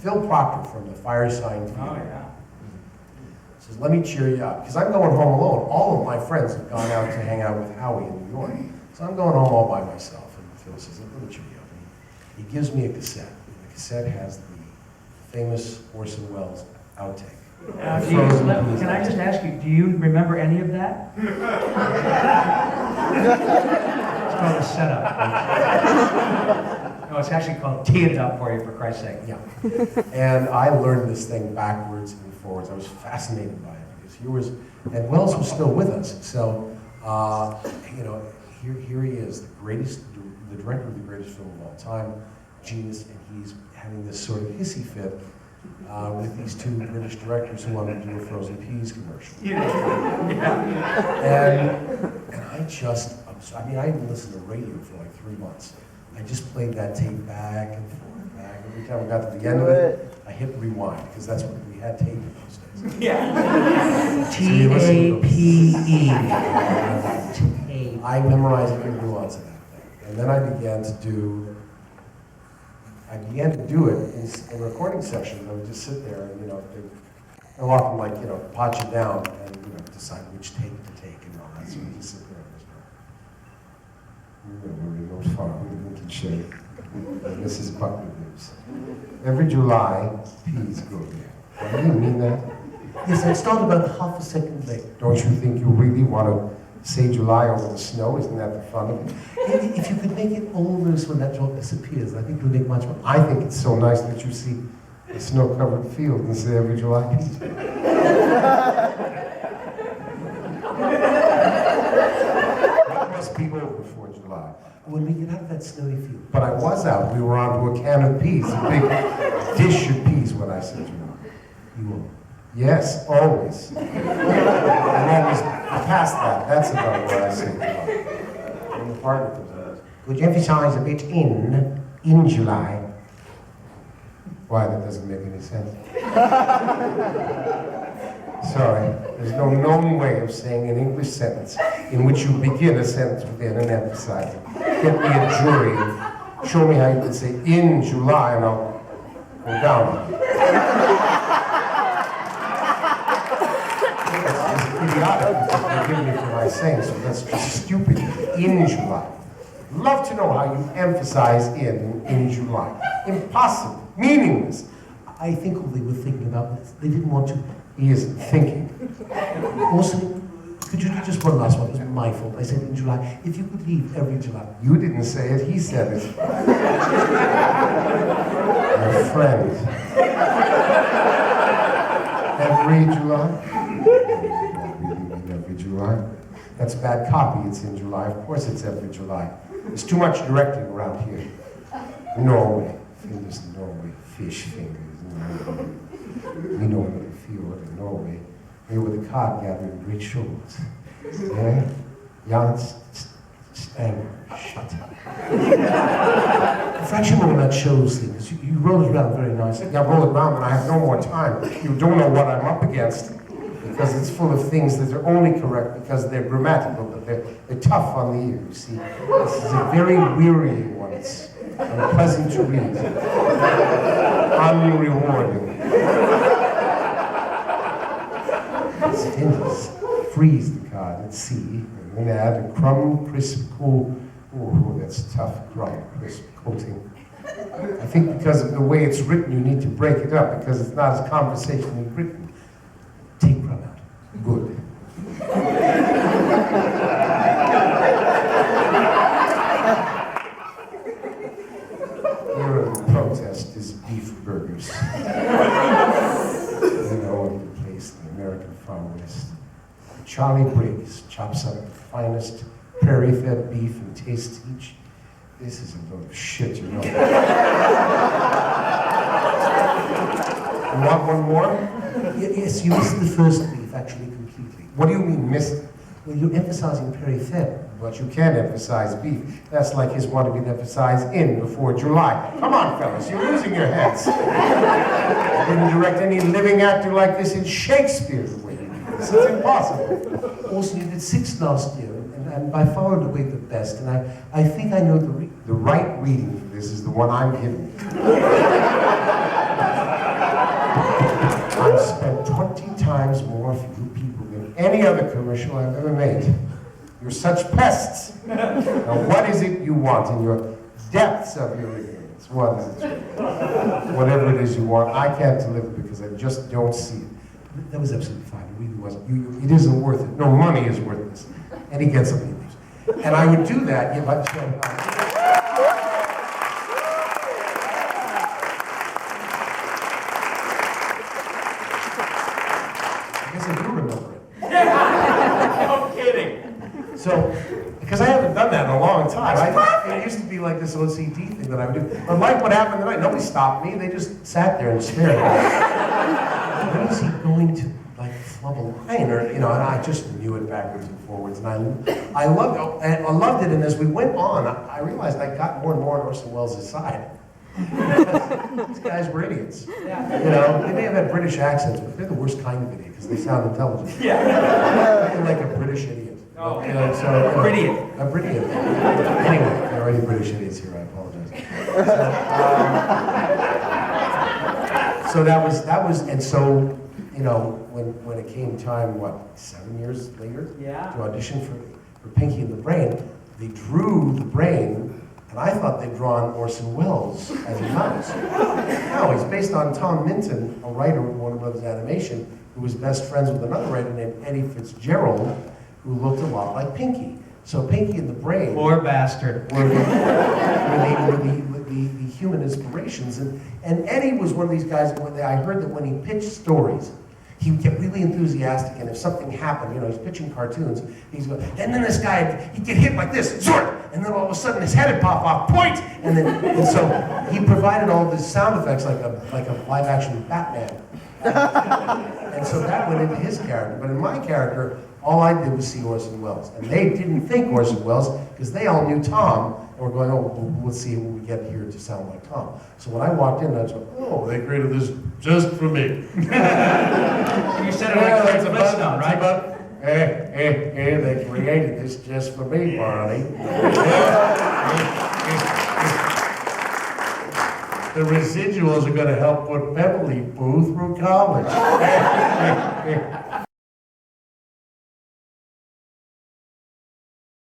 Phil Proctor from the Firesign Theater. Oh, yeah. Says, let me cheer you up, because I'm going home alone. All of my friends have gone out to hang out with Howie in New York. So I'm going home all by myself. And Phil says, let me cheer you up. And he gives me a cassette. And the cassette has the famous Orson Welles outtake. Can I just ask you, do you remember any of that? It's called a setup. No, it's actually called Tee It Up for You, for Christ's sake. Yeah. And I learned this thing backwards and forwards. I was fascinated by it because and Wells was still with us. So, you know, here he is, the director of the greatest film of all time, genius, and he's having this sort of hissy fit with these two British directors who wanted to do a frozen peas commercial. Yeah. And I just, I didn't listen to radio for like 3 months. I just played that tape back and forth, back. Every time I got to the end of it, I hit rewind, because that's what we had tape in those days. Yeah. T-A-P-E. I memorized every nuance of that thing. And then I began to do it in recording sessions. I would just sit there and, you know, they'll often, like, you know, pot you down and, you know, decide which take to take and all that. So you just sit there and just go, we're remote farm, we're drinking shade. And this is buckwheat news. Every July, peas grow there. Do you mean that? Yes, I started about half a second late. Don't you think you really want to say July over the snow? Isn't that the fun of it? And if you could make it almost when that joke disappears, I think it would make much more. I think it's so nice that you see a snow-covered field and say every July peas. What must be over before July? When we get out of that snowy field. But I was out. We were onto a can of peas, a big dish of peas when I said July. You will. Yes, always. And always past that. That's about what I say July. And the partner comes out. Could you emphasize a bit in July? Why, that doesn't make any sense. Sorry, there's no known way of saying an English sentence in which you begin a sentence with an and emphasize it. Get me a jury, show me how you would say in July, and I'll go down. It's idiotic, forgive me for my saying so, that's just stupid. In July. Love to know how you emphasize in July. Impossible. Meaningless. I think all they were thinking about this. They didn't want to. He isn't thinking. Also, could you do just one last one? It was my fault. I said in July. If you could leave every July. You didn't say it. He said it. Your friend. Every July? Every July? That's bad copy. It's in July. Of course it's every July. There's too much directing around here. Norway. Fingers in Norway. Fish fingers in Norway. We know what they feel in Norway. Here with the cod gathering great shoals. Yeah? Jans and shut up. A fraction more on that shows thing, because you roll it around very nicely. I roll it around and I have no more time. You don't know what I'm up against. Because it's full of things that are only correct because they're grammatical, but they're tough on the ear, you see. This is a very wearying one. It's unpleasant to read. Unrewarding. It's Indies. Freeze the cod at sea, and then add a crumb, crisp, cool. Oh, that's tough, crumb, crisp coating. I think because of the way it's written, you need to break it up, because it's not as conversationally written. Take crumb out. Good. Here the protest is beef burgers. You know, in the place, the American Far West. Charlie Briggs chops up the finest prairie-fed beef and tastes each. This is a load of shit, you know. You want one more? Yes, you missed the first beef, actually, completely. What do you mean, missed? Well, you're emphasizing prairie-fed, but you can't emphasize beef. That's like his wanting to emphasize in before July. Come on, fellas, you're losing your heads. I didn't direct any living actor like this in Shakespeare the way you do this. It's impossible. Also, you did 6 last year, and by far and away the best, and I think I know the right reading for this is the one I'm giving. times more for you people than any other commercial I've ever made. You're such pests. Now, what is it you want in your depths of your ignorance? What is it? Whatever it is you want, I can't deliver because I just don't see it. That was absolutely fine. It really wasn't. It isn't worth it. No money is worth this. And he gets up and leaves. And I would do that. Yeah, but, I guess I do remember it. No kidding. So, because I haven't done that in a long time. It used to be like this OCD thing that I would do. But like what happened tonight, nobody stopped me. They just sat there and stared at me. When is he going to like flub a line, or and I just knew it backwards and forwards, and I loved it. And as we went on, I realized I got more and more on Orson Welles' side. These guys were idiots. Yeah. They may have had British accents, but they're the worst kind of idiot because they sound intelligent. Yeah. They're like a British idiot. Oh, A Brilliant. Brilliant. Anyway, there are already British idiots here. I apologize. So that was, and so when it came time, 7 years later, Yeah. to audition for Pinky and the Brain, they drew the brain, and I thought they'd drawn Orson Welles as a mouse. No, he's based on Tom Minton, a writer of Warner Brothers Animation, who was best friends with another writer named Eddie Fitzgerald, who looked a lot like Pinky. So Pinky and the Brain Poor bastard. were the human inspirations. And Eddie was one of these guys, I heard that when he pitched stories, he would get really enthusiastic, and if something happened, he's pitching cartoons, he's going, and then this guy, he'd get hit like this, zort, and then all of a sudden his head would pop off, point, and so he provided all these sound effects like a live-action Batman. And so that went into his character. But in my character, all I did was see Orson Welles. And they didn't think Orson Welles because they all knew Tom and were going, let's see who we get here to sound like Tom. So when I walked in, I was like, they created this just for me. You said it like Fred Flintstone, right? They created this just for me, Barney. The residuals are going to help put Beverly Boo through college.